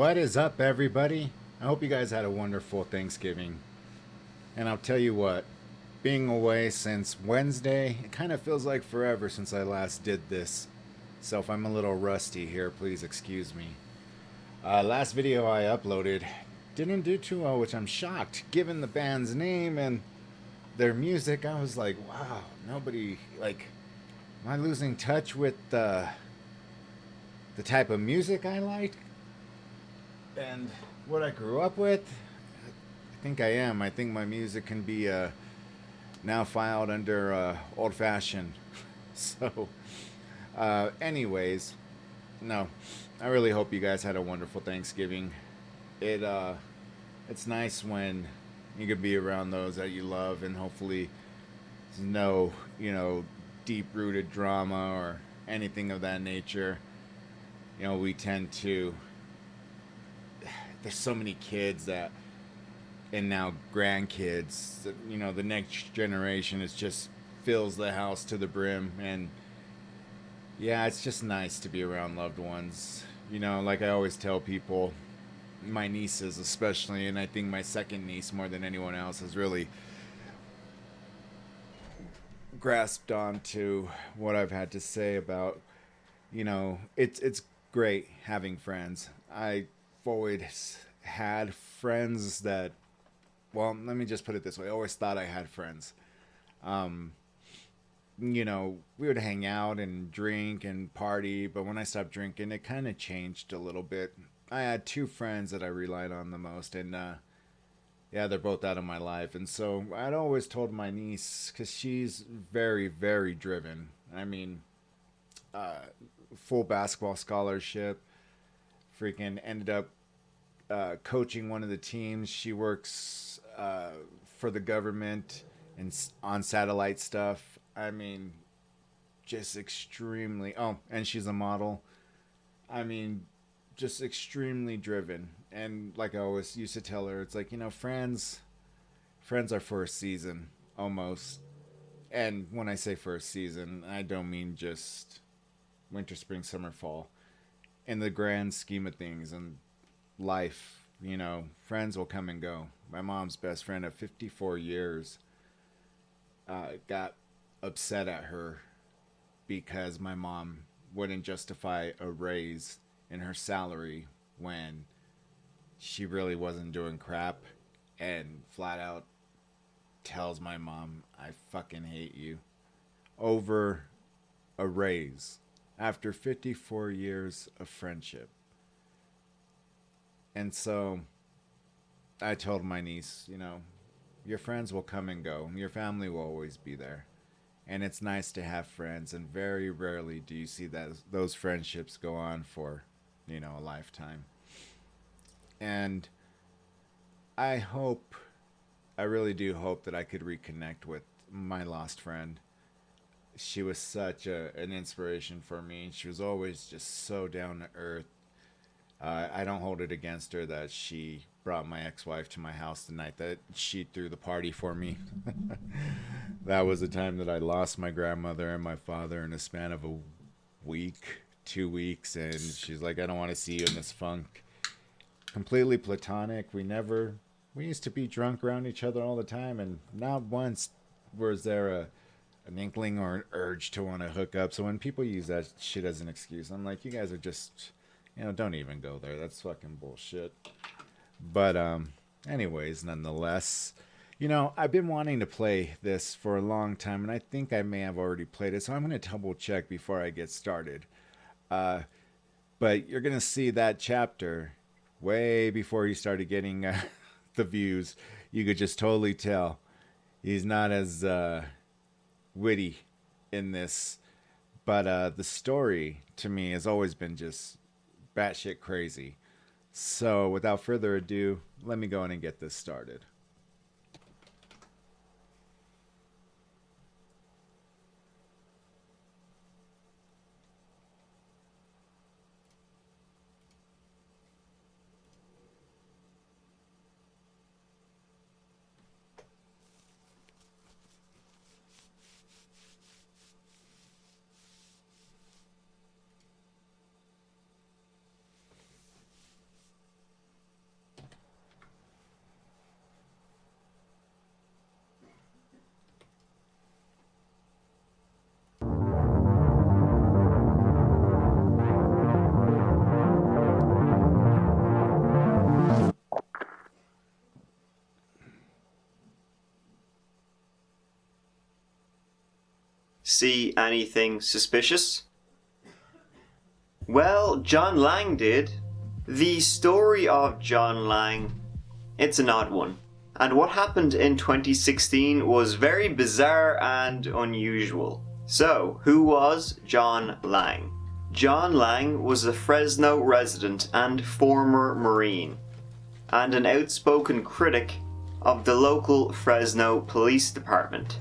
What is up, everybody? I hope you guys had a wonderful Thanksgiving. And I'll tell you what, being away since Wednesday, it kind of feels like forever since I last did this. So if I'm a little rusty here, please excuse me. Last video I uploaded didn't do too well, which I'm shocked. Given the band's name and their music, I was like, wow, nobody, like, am I losing touch with the type of music I like? And what I grew up with, I think I am. I think my music can be now filed under old fashioned. So, anyways, no, I really hope you guys had a wonderful Thanksgiving. It it's nice when you could be around those that you love, and hopefully, there's no deep rooted drama or anything of that nature. We tend to. There's so many kids that and now grandkids, the next generation is just fills the house to the brim. And yeah, it's just nice to be around loved ones. Like I always tell people, my nieces especially, and I think my second niece more than anyone else has really grasped onto what I've had to say about, it's great having friends. I've always had friends that, well, let me just put it this way. I always thought I had friends. Um, we would hang out and drink and party, but when I stopped drinking, it kind of changed a little bit. I had two friends that I relied on the most, and yeah, they're both out of my life. And so I'd always told my niece, because she's very, very driven. I mean, uh, full basketball scholarship, freaking ended up coaching one of the teams. She works for the government and on satellite stuff. I mean, just extremely. Oh, and she's a model. I mean, just extremely driven. And like I always used to tell her, it's like friends are for a season almost. And when I say for a season, I don't mean just winter, spring, summer, fall. In the grand scheme of things and life, friends will come and go. My mom's best friend of 54 years got upset at her because my mom wouldn't justify a raise in her salary when she really wasn't doing crap, and flat out tells my mom, I fucking hate you, over a raise after 54 years of friendship. And so I told my niece, your friends will come and go. Your family will always be there. And it's nice to have friends, and very rarely do you see that those friendships go on for, a lifetime. And I hope, I really do hope that I could reconnect with my lost friend. She was such an inspiration for me. She was always just so down to earth. I don't hold it against her that she brought my ex-wife to my house the night that she threw the party for me. That was the time that I lost my grandmother and my father in a span of a week, 2 weeks, and she's like, I don't want to see you in this funk. Completely platonic. We used to be drunk around each other all the time, and not once was there an inkling or an urge to want to hook up. So when people use that shit as an excuse, I'm like, you guys are just, don't even go there. That's fucking bullshit. But anyways, nonetheless, I've been wanting to play this for a long time, and I think I may have already played it. So I'm going to double check before I get started. Uh, but you're going to see that chapter way before he started getting the views. You could just totally tell he's not as witty in this. But the story to me has always been just batshit crazy. So without further ado, let me go in and get this started. See anything suspicious? Well, John Lang did. The story of John Lang, it's an odd one. And what happened in 2016 was very bizarre and unusual. So, who was John Lang? John Lang was a Fresno resident and former Marine, and an outspoken critic of the local Fresno Police Department.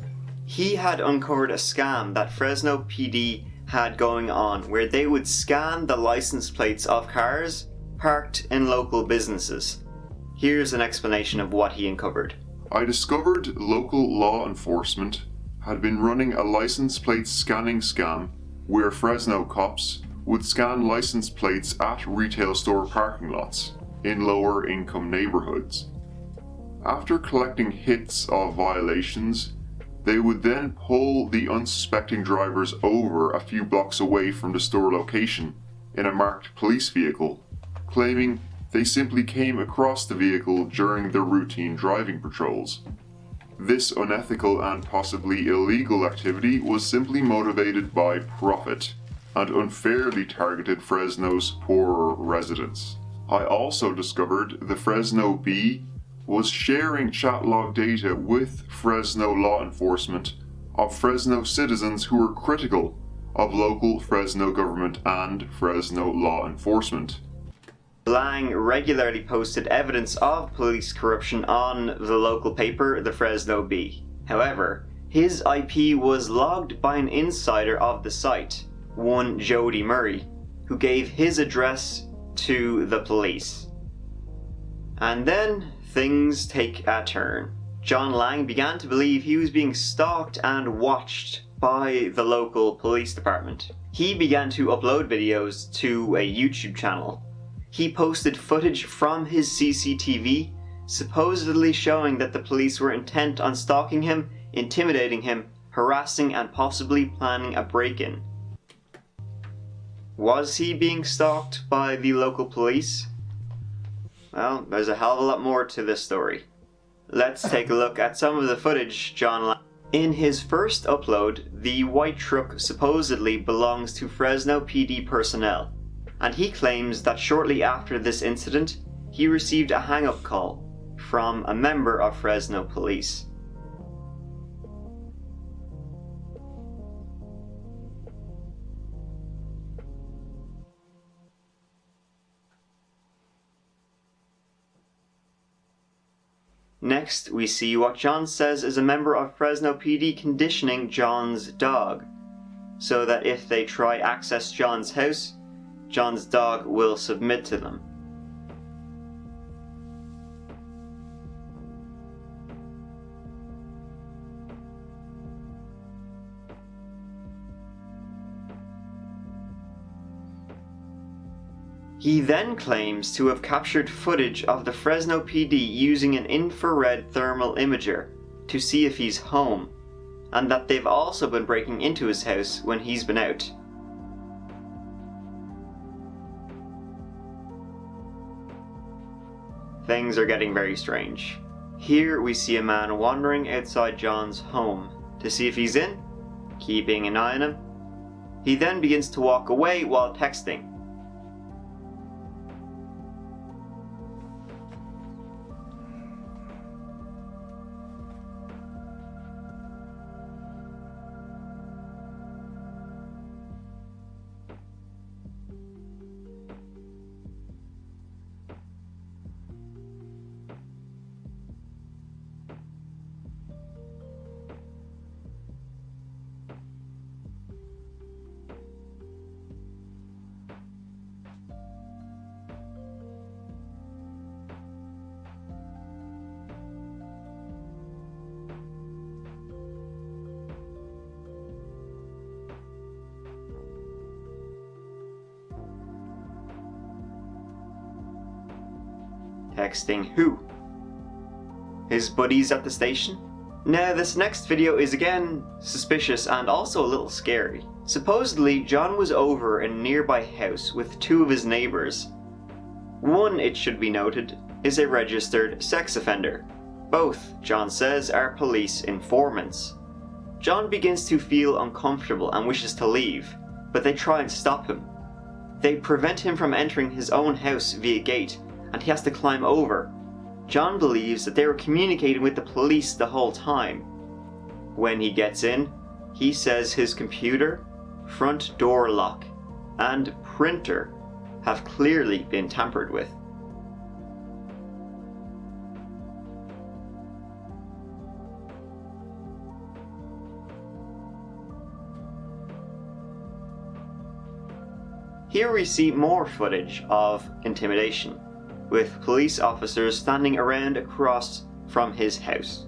He had uncovered a scam that Fresno PD had going on where they would scan the license plates of cars parked in local businesses. Here's an explanation of what he uncovered. I discovered local law enforcement had been running a license plate scanning scam where Fresno cops would scan license plates at retail store parking lots in lower income neighborhoods. After collecting hits of violations, they would then pull the unsuspecting drivers over a few blocks away from the store location in a marked police vehicle, claiming they simply came across the vehicle during their routine driving patrols. This unethical and possibly illegal activity was simply motivated by profit and unfairly targeted Fresno's poorer residents. I also discovered the Fresno Bee was sharing chat log data with Fresno law enforcement of Fresno citizens who were critical of local Fresno government and Fresno law enforcement. Lang regularly posted evidence of police corruption on the local paper, the Fresno Bee. However, his IP was logged by an insider of the site, one Jody Murray, who gave his address to the police. And then things take a turn. John Lang began to believe he was being stalked and watched by the local police department. He began to upload videos to a YouTube channel. He posted footage from his CCTV, supposedly showing that the police were intent on stalking him, intimidating him, harassing, and possibly planning a break-in. Was he being stalked by the local police? Well, there's a hell of a lot more to this story. Let's take a look at some of the footage John Lang. In his first upload, the white truck supposedly belongs to Fresno PD personnel, and he claims that shortly after this incident, he received a hang-up call from a member of Fresno Police. Next, we see what John says is a member of Fresno PD conditioning John's dog, so that if they try access John's house, John's dog will submit to them. He then claims to have captured footage of the Fresno PD using an infrared thermal imager to see if he's home, and that they've also been breaking into his house when he's been out. Things are getting very strange. Here we see a man wandering outside John's home to see if he's in, keeping an eye on him. He then begins to walk away while texting. Texting who? His buddies at the station? Now this next video is again suspicious and also a little scary. Supposedly John was over in a nearby house with two of his neighbours. One, it should be noted, is a registered sex offender. Both, John says, are police informants. John begins to feel uncomfortable and wishes to leave, but they try and stop him. They prevent him from entering his own house via gate, and he has to climb over. John believes that they were communicating with the police the whole time. When he gets in, he says his computer, front door lock, and printer have clearly been tampered with. Here we see more footage of intimidation, with police officers standing around across from his house.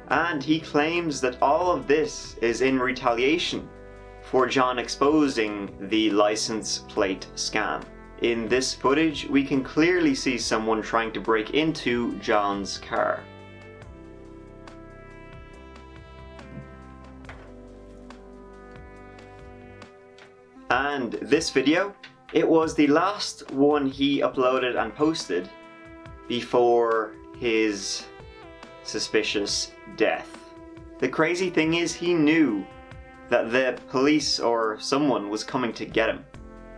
And he claims that all of this is in retaliation for John exposing the license plate scam. In this footage, we can clearly see someone trying to break into John's car. And this video, it was the last one he uploaded and posted before his suspicious death. The crazy thing is, he knew that the police or someone was coming to get him,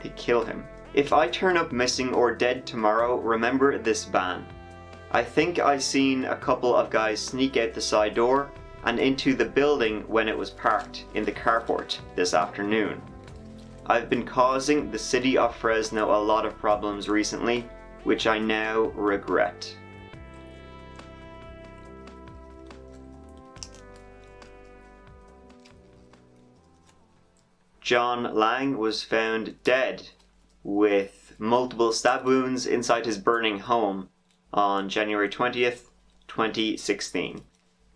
to kill him. If I turn up missing or dead tomorrow, remember this ban. I think I seen a couple of guys sneak out the side door and into the building when it was parked in the carport this afternoon. I've been causing the city of Fresno a lot of problems recently, which I now regret. John Lang was found dead with multiple stab wounds inside his burning home on January 20th, 2016.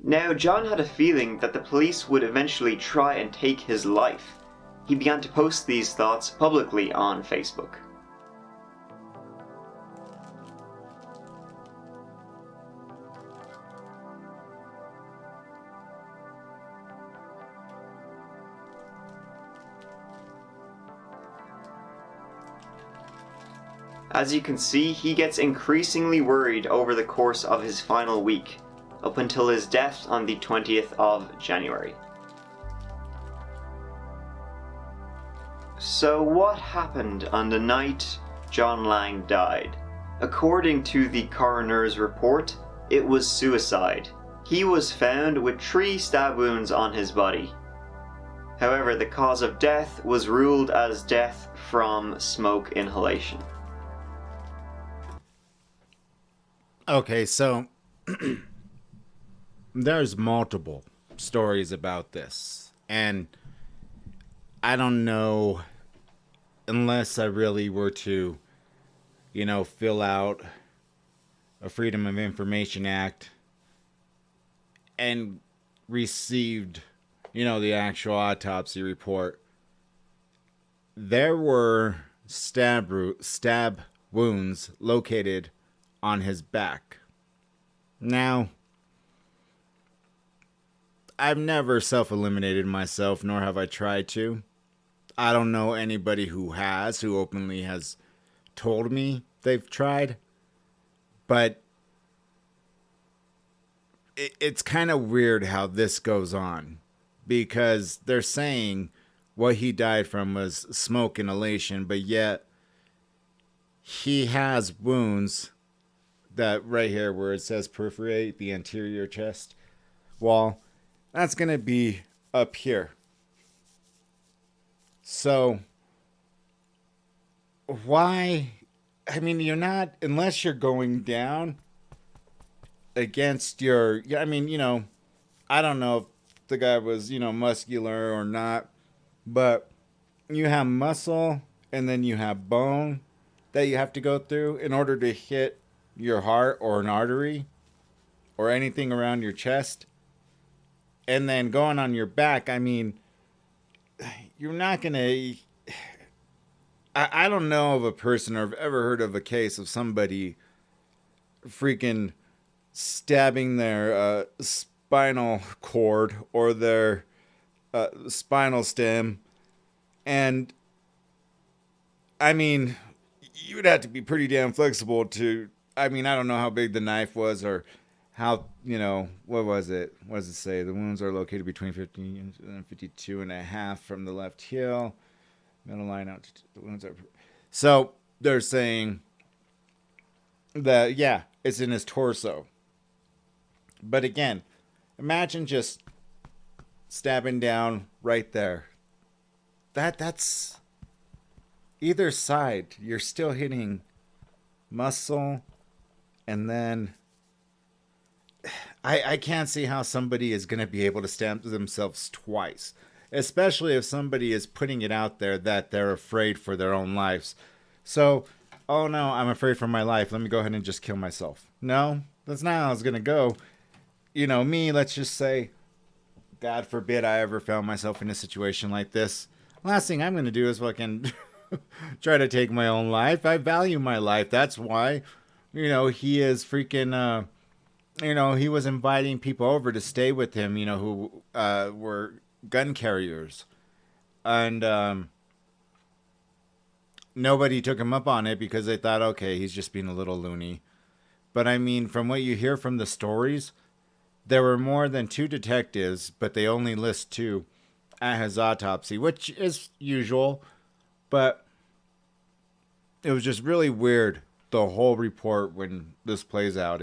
Now, John had a feeling that the police would eventually try and take his life. He began to post these thoughts publicly on Facebook. As you can see, he gets increasingly worried over the course of his final week, up until his death on the 20th of January. So what happened on the night John Lang died? According to the coroner's report, it was suicide. He was found with 3 stab wounds on his body. However, the cause of death was ruled as death from smoke inhalation. Okay, so there's multiple stories about this, and I don't know, unless I really were to, fill out a Freedom of Information Act and received, the actual autopsy report. There were stab wounds located on his back. Now, I've never self-eliminated myself, nor have I tried to. I don't know anybody who openly has told me they've tried. But it's kind of weird how this goes on, because they're saying what he died from was smoke inhalation, but yet he has wounds that right here where it says perforate the anterior chest wall. That's going to be up here. So why? I mean, you're not, unless you're going down against your, I don't know if the guy was, muscular or not, but you have muscle and then you have bone that you have to go through in order to hit your heart or an artery or anything around your chest. And then going on your back, you're not going to... I don't know of a person, or I've ever heard of a case of somebody freaking stabbing their spinal cord or their spinal stem And I mean, you'd have to be pretty damn flexible to. I mean, I don't know how big the knife was or how, what was it? What does it say? The wounds are located between 50 and 52 and a half from the left heel. Middle line out. The wounds are. So they're saying that, yeah, it's in his torso. But again, imagine just stabbing down right there. That's either side. You're still hitting muscle, and then I can't see how somebody is going to be able to stab themselves twice, especially if somebody is putting it out there that they're afraid for their own lives. So, oh no, I'm afraid for my life. Let me go ahead and just kill myself. No, that's not how it's going to go. Me, let's just say, God forbid I ever found myself in a situation like this. Last thing I'm going to do is fucking try to take my own life. I value my life. That's why, he is freaking, he was inviting people over to stay with him, who were gun carriers. And nobody took him up on it because they thought, okay, he's just being a little loony. But I mean, from what you hear from the stories, there were more than 2 detectives, but they only list 2 at his autopsy, which is usual. But it was just really weird, the whole report when this plays out.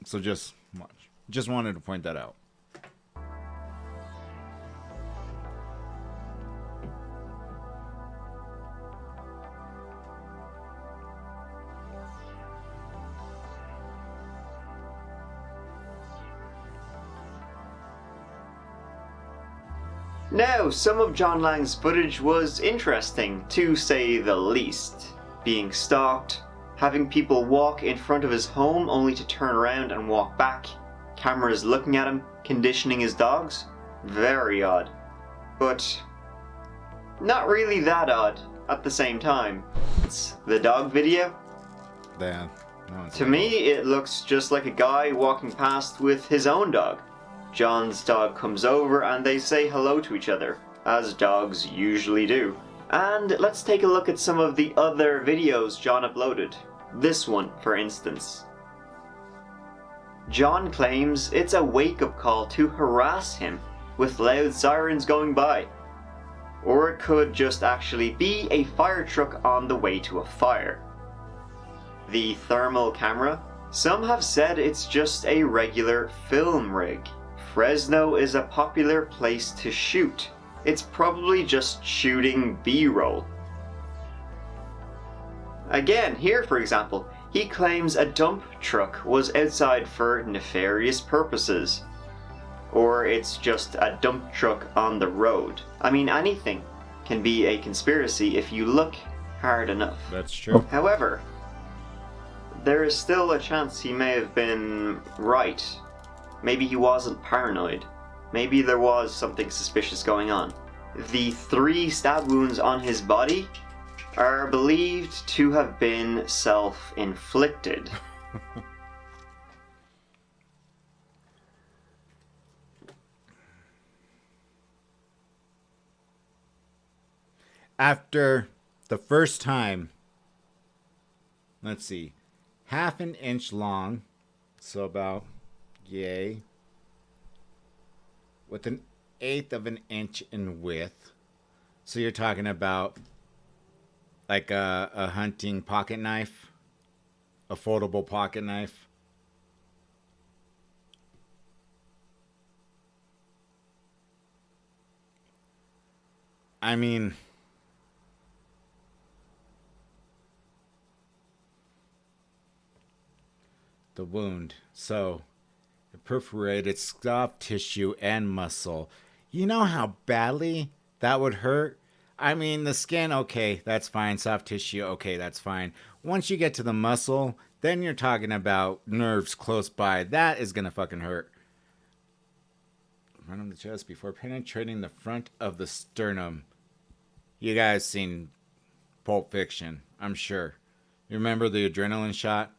So just watch. Just wanted to point that out. Now, some of John Lang's footage was interesting, to say the least. Being stalked, having people walk in front of his home only to turn around and walk back, cameras looking at him, conditioning his dogs. Very odd. But not really that odd at the same time. It's the dog video. Yeah. No, To me, it looks just like a guy walking past with his own dog. John's dog comes over and they say hello to each other, as dogs usually do. And let's take a look at some of the other videos John uploaded. This one, for instance. John claims it's a wake-up call to harass him with loud sirens going by. Or it could just actually be a fire truck on the way to a fire. The thermal camera, some have said it's just a regular film rig. Fresno is a popular place to shoot. It's probably just shooting B-roll. Again, here for example, he claims a dump truck was outside for nefarious purposes. Or it's just a dump truck on the road. I mean, anything can be a conspiracy if you look hard enough. That's true. However, there is still a chance he may have been right. Maybe he wasn't paranoid. Maybe there was something suspicious going on. The 3 stab wounds on his body are believed to have been self-inflicted. After the first time, let's see, 1/2 inch long, so about, yay, with 1/8 of an inch in width. So you're talking about like a hunting pocket knife, a foldable pocket knife. I mean, the wound. So it perforated soft tissue and muscle. You know how badly that would hurt? I mean, the skin, okay, that's fine. Soft tissue, okay, that's fine. Once you get to the muscle, then you're talking about nerves close by. That is going to fucking hurt. Front of the chest before penetrating the front of the sternum. You guys seen Pulp Fiction, I'm sure. You remember the adrenaline shot?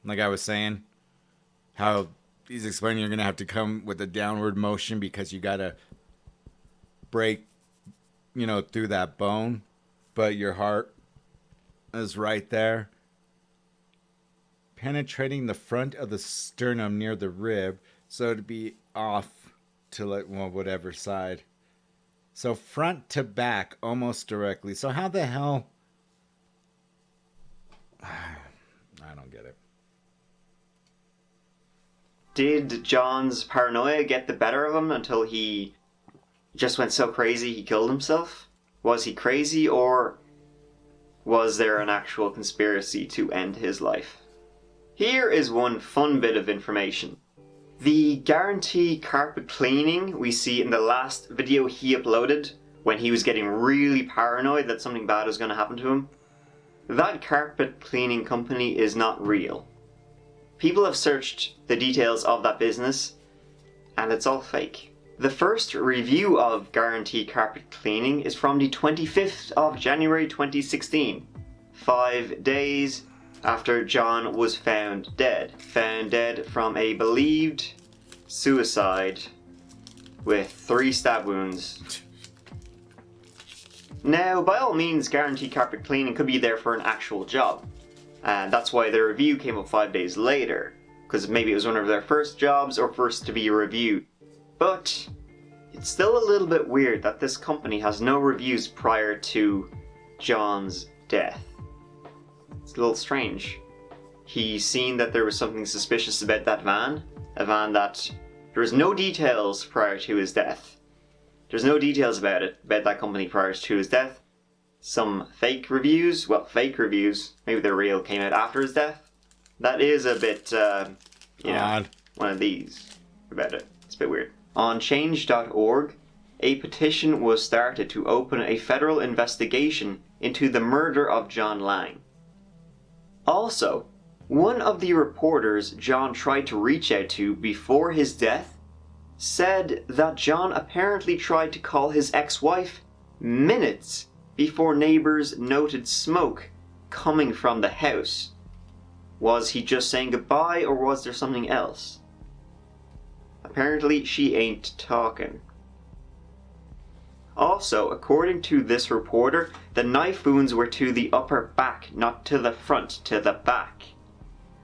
Like I was saying, how he's explaining you're going to have to come with a downward motion because you got to break through that bone, but your heart is right there, penetrating the front of the sternum near the rib, so to be off to whatever side. So front to back, almost directly. So how the hell? I don't get it. Did John's paranoia get the better of him until he just went so crazy he killed himself? Was he crazy, or was there an actual conspiracy to end his life? Here is one fun bit of information. The guarantee carpet cleaning we see in the last video he uploaded, when he was getting really paranoid that something bad was going to happen to him, that carpet cleaning company is not real. People have searched the details of that business, and it's all fake. The first review of Guarantee Carpet Cleaning is from the 25th of January 2016, 5 days after John was found dead. Found dead from a believed suicide with 3 stab wounds. Now, by all means, Guarantee Carpet Cleaning could be there for an actual job. And that's why the review came up 5 days later, because maybe it was one of their first jobs or first to be reviewed. But it's still a little bit weird that this company has no reviews prior to John's death. It's a little strange. He's seen that there was something suspicious about that van, a van that there was no details prior to his death. There's no details about that company prior to his death. Some fake reviews, maybe they're real, came out after his death. That is a bit, Odd. one of these about it. It's a bit weird. On change.org, a petition was started to open a federal investigation into the murder of John Lang. Also, one of the reporters John tried to reach out to before his death said that John apparently tried to call his ex-wife minutes before neighbors noted smoke coming from the house. Was he just saying goodbye, or was there something else? Apparently, she ain't talking. Also, according to this reporter, the knife wounds were to the upper back, not to the front, to the back.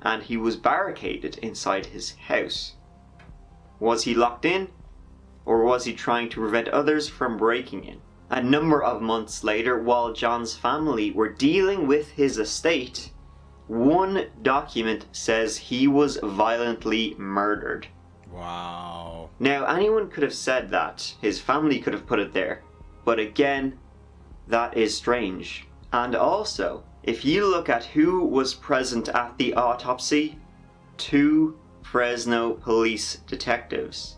And he was barricaded inside his house. Was he locked in, or was he trying to prevent others from breaking in? A number of months later, while John's family were dealing with his estate, one document says he was violently murdered. Wow. Now, anyone could have said that. His family could have put it there. But again, that is strange. And also, if you look at who was present at the autopsy, 2 Fresno police detectives.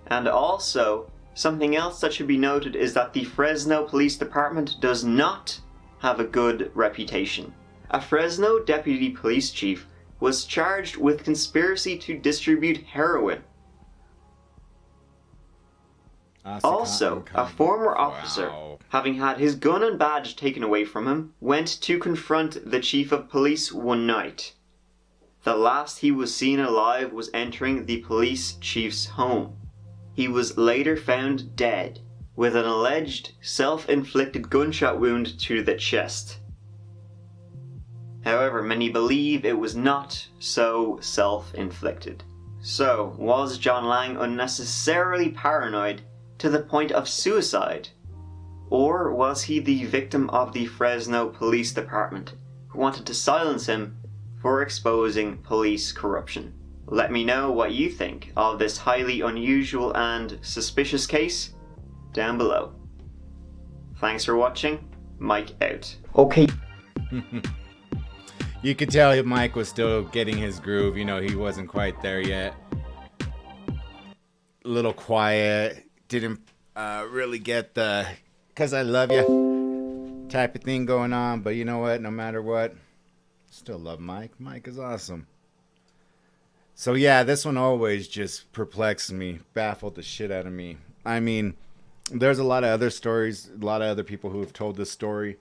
And also, something else that should be noted is that the Fresno Police Department does not have a good reputation. A Fresno deputy police chief was charged with conspiracy to distribute heroin. Also, a former officer, having had his gun and badge taken away from him, went to confront the chief of police one night. The last he was seen alive was entering the police chief's home. He was later found dead, with an alleged self-inflicted gunshot wound to the chest. However, many believe it was not so self-inflicted. So, was John Lang unnecessarily paranoid to the point of suicide? Or was he the victim of the Fresno Police Department, who wanted to silence him for exposing police corruption? Let me know what you think of this highly unusual and suspicious case down below. Thanks for watching. Mike out. Okay. You could tell Mike was still getting his groove. He wasn't quite there yet. A little quiet. Didn't really get the "cause I love you" type of thing going on. But you know what? No matter what, still love Mike. Mike is awesome. So yeah, this one always just perplexed me, baffled the shit out of me. I mean, there's a lot of other stories, a lot of other people who have told this story.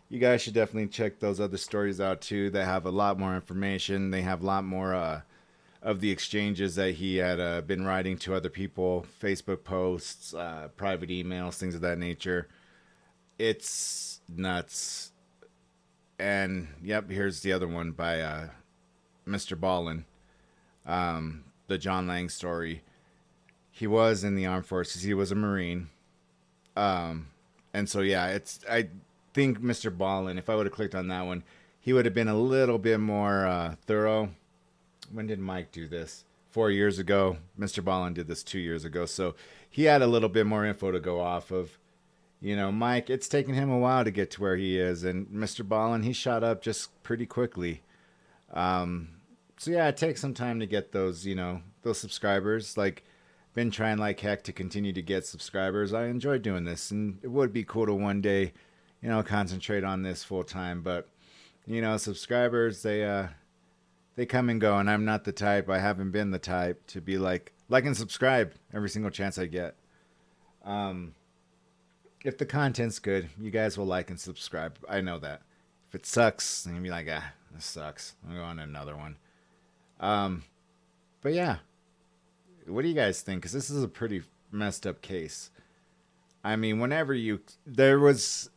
You guys should definitely check those other stories out too. They have a lot more information. They have a lot more of the exchanges that he had been writing to other people, Facebook posts, private emails, things of that nature. It's nuts. And yep, here's the other one by Mr. Ballin, the John Lang story. He was in the armed forces. He was a Marine. And so yeah, it's I think Mr. Ballin, if I would have clicked on that one, he would have been a little bit more thorough. When did Mike do this? 4 years ago. Mr. Ballin did this 2 years ago. So he had a little bit more info to go off of. You know, Mike, it's taken him a while to get to where he is. And Mr. Ballin, he shot up just pretty quickly. So yeah, it takes some time to get those, those subscribers. Like, been trying like heck to continue to get subscribers. I enjoy doing this, and it would be cool to one day, concentrate on this full time. But, subscribers, they come and go, and I'm not the type. I haven't been the type to be like and subscribe every single chance I get. If the content's good, you guys will like and subscribe. I know that. If it sucks, then you'll be like, this sucks. I'm going to another one. But yeah, what do you guys think? Because this is a pretty messed up case. I mean, there was,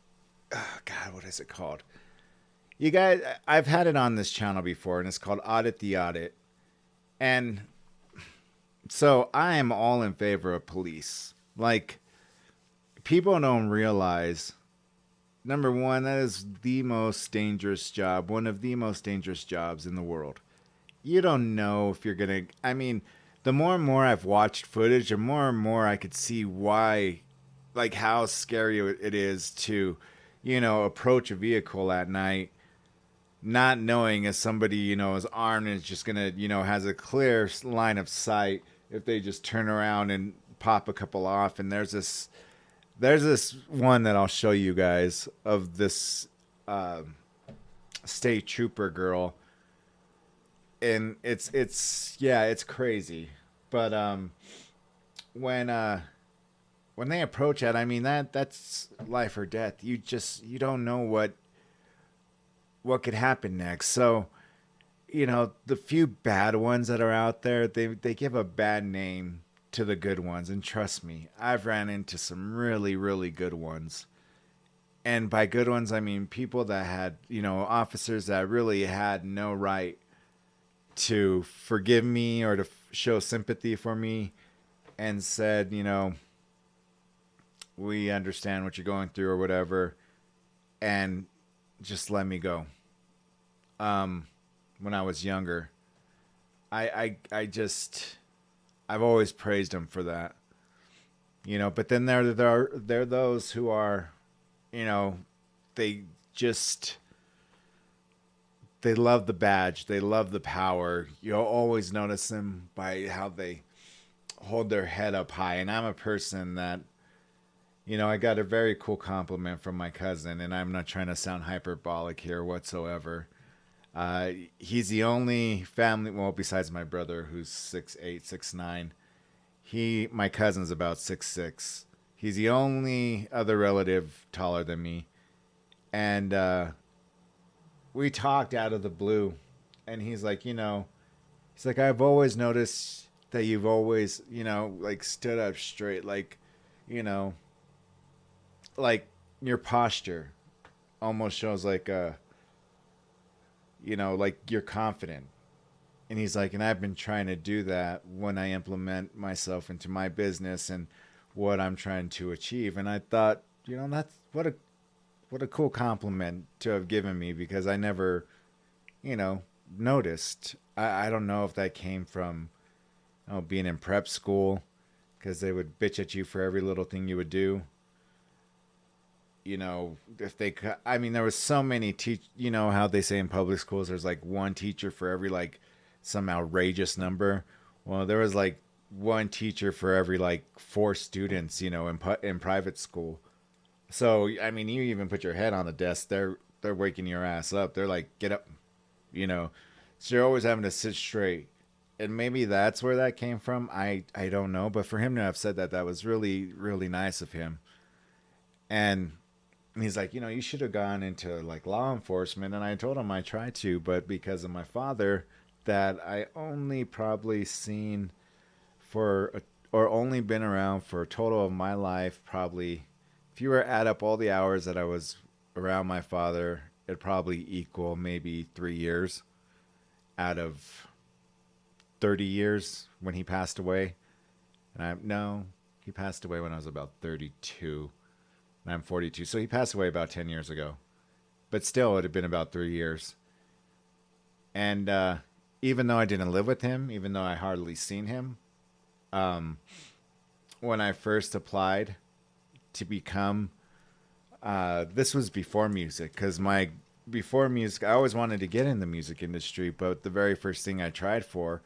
oh God, what is it called? You guys, I've had it on this channel before, and it's called Audit the Audit. And so I am all in favor of police. Like, people don't realize, number one, that is the most dangerous job, one of the most dangerous jobs in the world. You don't know if you're going to, I mean, the more and more I've watched footage, the more and more I could see why, like how scary it is to, approach a vehicle at night, not knowing if somebody, is armed and is just going to, has a clear line of sight if they just turn around and pop a couple off. And there's this one that I'll show you guys of this state trooper girl. And it's crazy. But when they approach it, I mean that's life or death. You don't know what could happen next. So, the few bad ones that are out there, they give a bad name to the good ones. And trust me, I've ran into some really, really good ones. And by good ones, I mean people that had, officers that really had no right to forgive me or to show sympathy for me, and said, we understand what you're going through or whatever, and just let me go. When I was younger, I've always praised them for that, but then there are those who are, they love the badge. They love the power. You'll always notice them by how they hold their head up high. And I'm a person that, I got a very cool compliment from my cousin, and I'm not trying to sound hyperbolic here whatsoever. He's the only family, well, besides my brother, who's 6'8", 6'9". My cousin's about 6'6". He's the only other relative taller than me. And, we talked out of the blue, and he's like, I've always noticed that you've always, stood up straight, like your posture almost shows like like you're confident. And he's like, and I've been trying to do that when I implement myself into my business and what I'm trying to achieve. And I thought, that's what a cool compliment to have given me, because I never, noticed. I don't know if that came from being in prep school, because they would bitch at you for every little thing you would do. If they, I mean, there was so many how they say in public schools, there's like one teacher for every like some outrageous number. Well, there was like one teacher for every like 4 students, in private school. So, I mean, you even put your head on the desk, they're waking your ass up. They're like, get up, So you're always having to sit straight. And maybe that's where that came from. I don't know. But for him to have said that was really, really nice of him. And he's like, you should have gone into like law enforcement. And I told him I tried to, but because of my father, that I only probably seen or only been around for a total of my life, probably, if you were to add up all the hours that I was around my father, it'd probably equal maybe 3 years out of 30 years when he passed away. And no, he passed away when I was about 32 and I'm 42. So he passed away about 10 years ago. But still, it had been about 3 years. And even though I didn't live with him, even though I hardly seen him, when I first applied to become, this was before music, because before music, I always wanted to get in the music industry, but the very first thing I tried for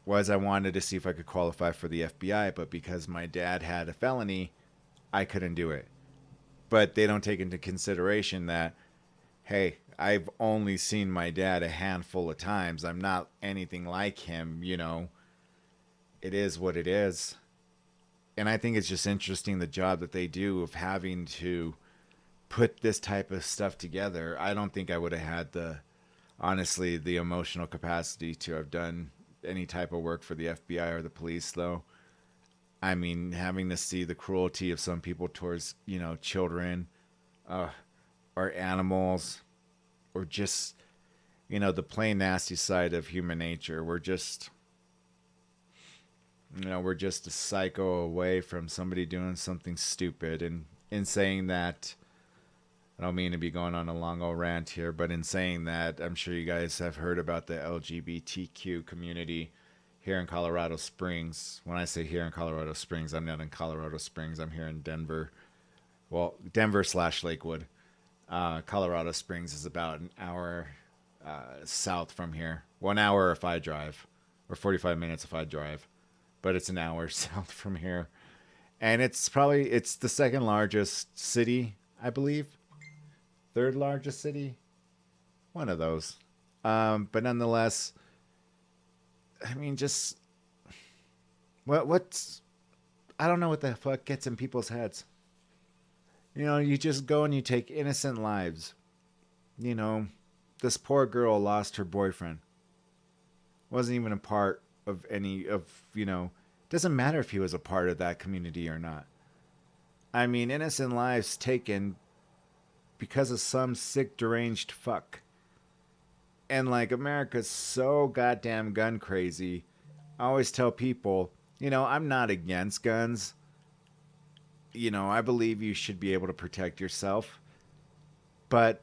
was I wanted to see if I could qualify for the FBI, but because my dad had a felony, I couldn't do it. But they don't take into consideration that, hey, I've only seen my dad a handful of times. I'm not anything like him, you know. It is what it is. And I think it's just interesting the job that they do of having to put this type of stuff together. I don't think I would have had honestly, the emotional capacity to have done any type of work for the FBI or the police, though. I mean, having to see the cruelty of some people towards, children, or animals, or just, the plain nasty side of human nature. We're just a psycho away from somebody doing something stupid. And in saying that, I don't mean to be going on a long old rant here, but in saying that, I'm sure you guys have heard about the LGBTQ community here in Colorado Springs. When I say here in Colorado Springs, I'm not in Colorado Springs. I'm here in Denver. Well, Denver/Lakewood. Colorado Springs is about an hour south from here. 1 hour if I drive, or 45 minutes if I drive. But it's an hour south from here. And it's the second largest city, I believe. Third largest city. One of those. But nonetheless, I mean, just what's I don't know what the fuck gets in people's heads. You just go and you take innocent lives. This poor girl lost her boyfriend. Wasn't even a part of doesn't matter if he was a part of that community or not. I mean, innocent lives taken because of some sick, deranged fuck. And America's so goddamn gun crazy. I always tell people, I'm not against guns. I believe you should be able to protect yourself. But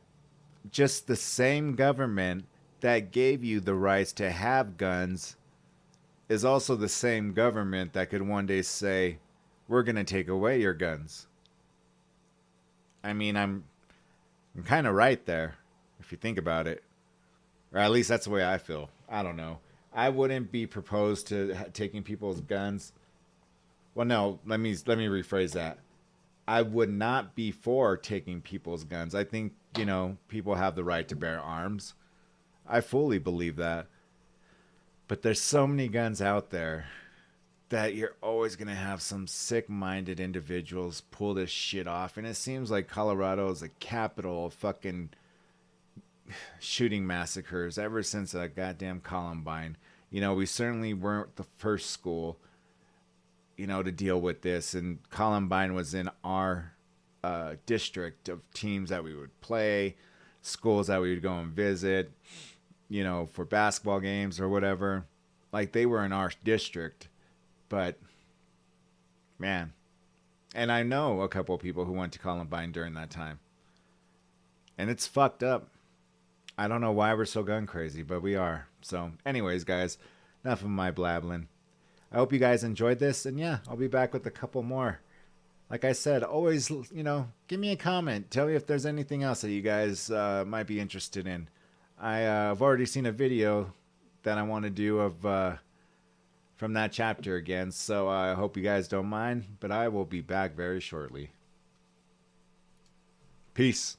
just the same government that gave you the rights to have guns is also the same government that could one day say, we're going to take away your guns. I mean, I'm kind of right there, if you think about it. Or at least that's the way I feel. I don't know. I wouldn't be proposed to taking people's guns. Well, no, let me rephrase that. I would not be for taking people's guns. I think, people have the right to bear arms. I fully believe that. But there's so many guns out there that you're always going to have some sick-minded individuals pull this shit off. And it seems like Colorado is the capital of fucking shooting massacres ever since that goddamn Columbine. We certainly weren't the first school, to deal with this. And Columbine was in our district of teams that we would play, schools that we would go and visit, for basketball games or whatever. They were in our district. But, man. And I know a couple of people who went to Columbine during that time. And it's fucked up. I don't know why we're so gun crazy, but we are. So, anyways, guys, enough of my blabbling. I hope you guys enjoyed this. And yeah, I'll be back with a couple more. Like I said, always, give me a comment. Tell me if there's anything else that you guys might be interested in. I've already seen a video that I want to do of from that chapter again. So I hope you guys don't mind. But I will be back very shortly. Peace.